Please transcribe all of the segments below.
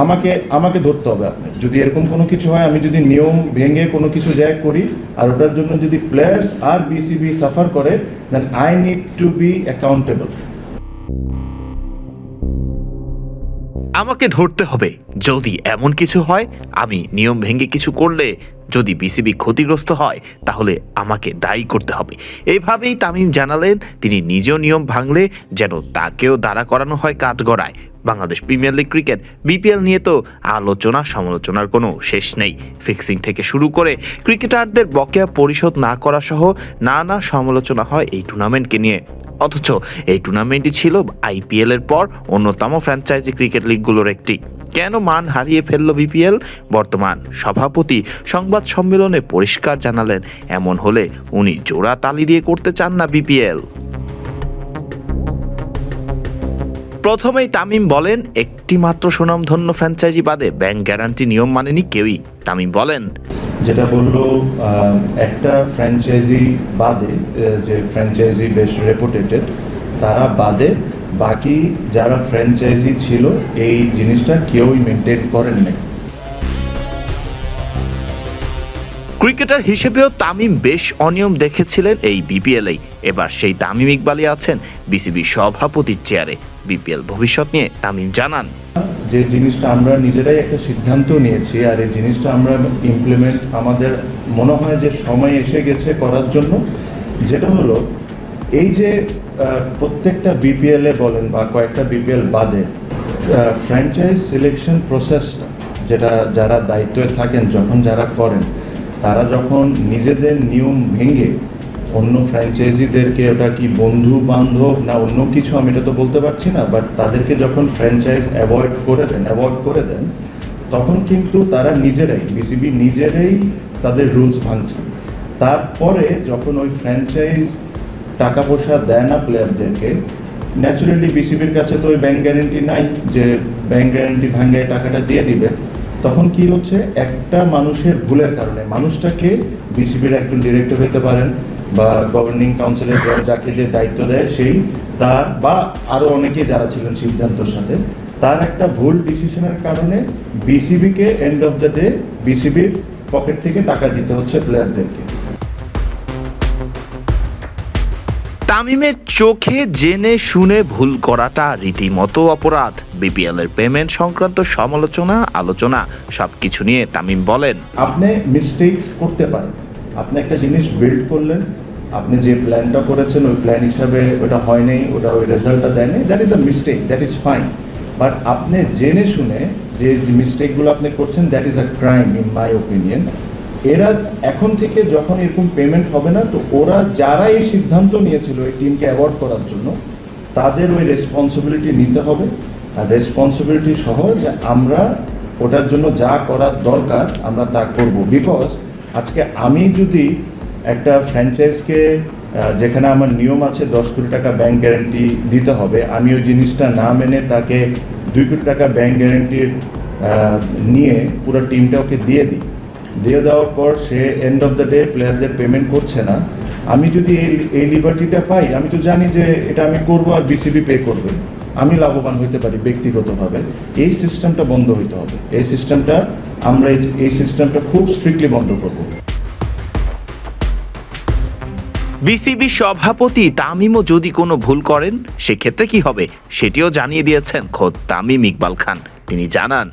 আমাকে আমাকে ধরতে হবে। আপনি যদি এরকম কোনো কিছু হয়, আমি যদি নিয়ম ভেঙে কোনো কিছু জায়গায় করি আর ওটার জন্য যদি প্লেয়ার্স আর বিসিবি সাফার করে, then I need to be accountable. আমাকে ধরতে হবে যদি এমন কিছু হয়, আমি নিয়ম ভেঙে কিছু করলে যদি বিসিবি ক্ষতিগ্রস্ত হয় তাহলে আমাকে দায়ী করতে হবে। এইভাবেই তামিম জানালেন তিনি নিজেও নিয়ম ভাঙলে যেন তাকেও দাঁড়া করানো হয় কাঠগড়ায়। Bangladesh premier league cricket BPL নিয়ে তো আলোচনা সমালোচনার কোনো শেষ নেই। ফিক্সিং থেকে শুরু করে ক্রিকেটারদের বকেয়া পরিশোধ না করা সহ নানা সমালোচনা হয় এই টুর্নামেন্টকে নিয়ে। অথচ এই টুর্নামেন্টই ছিল আইপিএল এর পর অন্যতম ফ্র্যাঞ্চাইজি ক্রিকেট লিগগুলোর একটি। কেন মান হারিয়ে ফেলল বিপিএল? বর্তমান সভাপতি সংবাদ সম্মেলনে পরিষ্কার জানালেন, এমন হলে উনি জোড়া তালি দিয়ে করতে চান না বিপিএল। প্রথমেই তামিম বলেন, একটি মাত্র সুনামধন্য ফ্র্যাঞ্চাইজি বাদে ব্যাংক গ্যারান্টি নিয়ম মানেনি কেউই। তামিম বলেন, যেটা বললো একটা ফ্র্যাঞ্চাইজি বাদে, যে ফ্র্যাঞ্চাইজি বেশ রেপুটেটেড তারা বাদে বাকি যারা ফ্র্যাঞ্চাইজি ছিল এই জিনিসটা কেউই মেনটেন করেন নাই। ক্রিকেটার হিসেবেও তামিম বেশ অনিয়ম দেখেছিলেন এই বিপিএলেই। এবার সেই তামিম ইকবালই আছেন বিসিবি সভাপতির চেয়ারে। বিপিএল ভবিষ্যৎ নিয়ে তামিম জানান, যে জিনিসটা আমরা নিজেরাই একটা সিদ্ধান্ত নিয়েছি আর এই জিনিসটা আমরা ইমপ্লিমেন্ট আমাদের মনে হয় যে সময় এসে গেছে করার জন্য, যেটা হলো এই যে প্রত্যেকটা বিপিএলে বলেন বা কয়েকটা বিপিএল বাদে ফ্র্যাঞ্চাইজ সিলেকশন প্রসেসটা, যেটা যারা দায়িত্বে থাকেন যখন যারা করেন, তারা যখন নিজেদের নিয়ম ভেঙে অন্য ফ্র্যাঞ্চাইজিদেরকে, ওটা কি বন্ধু বান্ধব না অন্য কিছু আমি এটা তো বলতে পারছি না, বাট তাদেরকে যখন ফ্র্যাঞ্চাইজ অ্যাভয়েড করে দেন তখন কিন্তু তারা নিজেরাই, বিসিবি নিজেরাই তাদের রুলস ভাঙছে। তারপরে যখন ওই ফ্র্যাঞ্চাইজ টাকা পয়সা দেয় না প্লেয়ারদেরকে, ন্যাচুরালি বিসিবির কাছে তো ওই ব্যাংক গ্যারেন্টি নাই যে ব্যাংক গ্যারেন্টি ভাঙে টাকাটা দিয়ে দিবে। তখন কি হচ্ছে, একটা মানুষের ভুলের কারণে, মানুষটাকে বিসিবির একজন ডিরেক্টর হতে পারেন বা গভর্নিং কাউন্সিলের যাকে যে দায়িত্ব দেয় সেই, তার বা আরও অনেকে যারা ছিলেন সিদ্ধান্তর সাথে, তার একটা ভুল ডিসিশনের কারণে বিসিবিকে এন্ড অফ দ্য ডে বিসিবির পকেট থেকে টাকা দিতে হচ্ছে প্লেয়ারদেরকে। তামিমের চোখে জেনে শুনে ভুল করাটা রীতিমতো অপরাধ। বিপিএল এর পেমেন্ট সংক্রান্ত সমালোচনা আলোচনা সবকিছু নিয়ে তামিম বলেন, আপনি মিস্টেকস করতে পারেন, আপনি একটা জিনিস বিল্ড করলেন, আপনি যে প্ল্যানটা করেছেন ওই প্ল্যান হিসাবে ওটা হয় নাই, ওটা ওই রেজাল্টটা দেয়নি, that is a mistake, that is fine. But আপনি জেনে শুনে যে মিস্টেকগুলো আপনি করছেন, that is a crime in my opinion. এরা এখন থেকে যখন এরকম পেমেন্ট হবে না, তো ওরা যারা এই সিদ্ধান্ত নিয়েছিল এই টিমকে অ্যাওয়ার্ড করার জন্য, তাদের ওই রেসপন্সিবিলিটি নিতে হবে। আর রেসপন্সিবিলিটি সহ যে আমরা ওটার জন্য যা করার দরকার আমরা তা করব। বিকজ আজকে আমি যদি একটা ফ্র্যাঞ্চাইজকে, যেখানে আমার নিয়ম আছে 10 কোটি টাকা ব্যাংক গ্যারেন্টি দিতে হবে, আমি ওই জিনিসটা না মেনে তাকে 2 কোটি টাকা ব্যাংক গ্যারেন্টির নিয়ে পুরো টিমটা ওকে দিয়ে দেওয়ার পর সে এন্ড অফ দ্য ডে প্লেয়ারদের পেমেন্ট করছে না, আমি যদি এই লিবার্টিটা পাই, আমি তো জানি যে এটা আমি করবো আর বিসিবি পে করবে, আমি লাভবান হতে পারি ব্যক্তিগতভাবে। এই সিস্টেমটা বন্ধ হইতে হবে। এই সিস্টেমটা আমরা এই সিস্টেমটা খুব স্ট্রিক্টলি বন্ধ করব। বিসিবি সভাপতি তামিমও যদি কোনো ভুল করেন সেক্ষেত্রে কি হবে সেটিও জানিয়ে দিয়েছেন খোদ তামিম ইকবাল খান। তিনি জানান,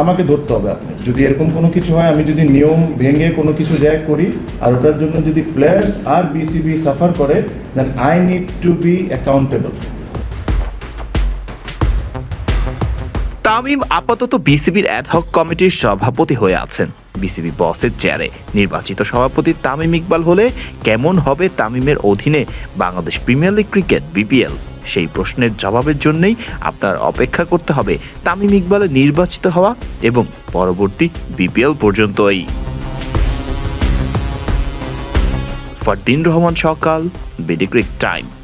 আমাকে ধরতে হবে। আপনি যদি এরকম কোনো কিছু হয়, আমি যদি নিয়ম ভেঙে কোনো কিছু জায়গায় করি আর ওটার জন্য যদি প্লেয়ার্স আর বিসিবি সাফার করে, then I need to be accountable. Tamim আপাতত বিসিবির অ্যাডহক কমিটির সভাপতি হয়ে আছেন। বিসিবি বসের চেয়ারে নির্বাচিত সভাপতি তামিম ইকবাল হলে কেমন হবে তামিমের অধীনে Bangladesh premier league cricket BPL? সেই প্রশ্নের জবাবের জন্যই আপনার অপেক্ষা করতে হবে তামিম ইকবালের নির্বাচিত হওয়া এবং পরবর্তী বিপিএল পর্যন্তই। ফারদিন রহমান সকাল, বিডি ক্রিক টাইম।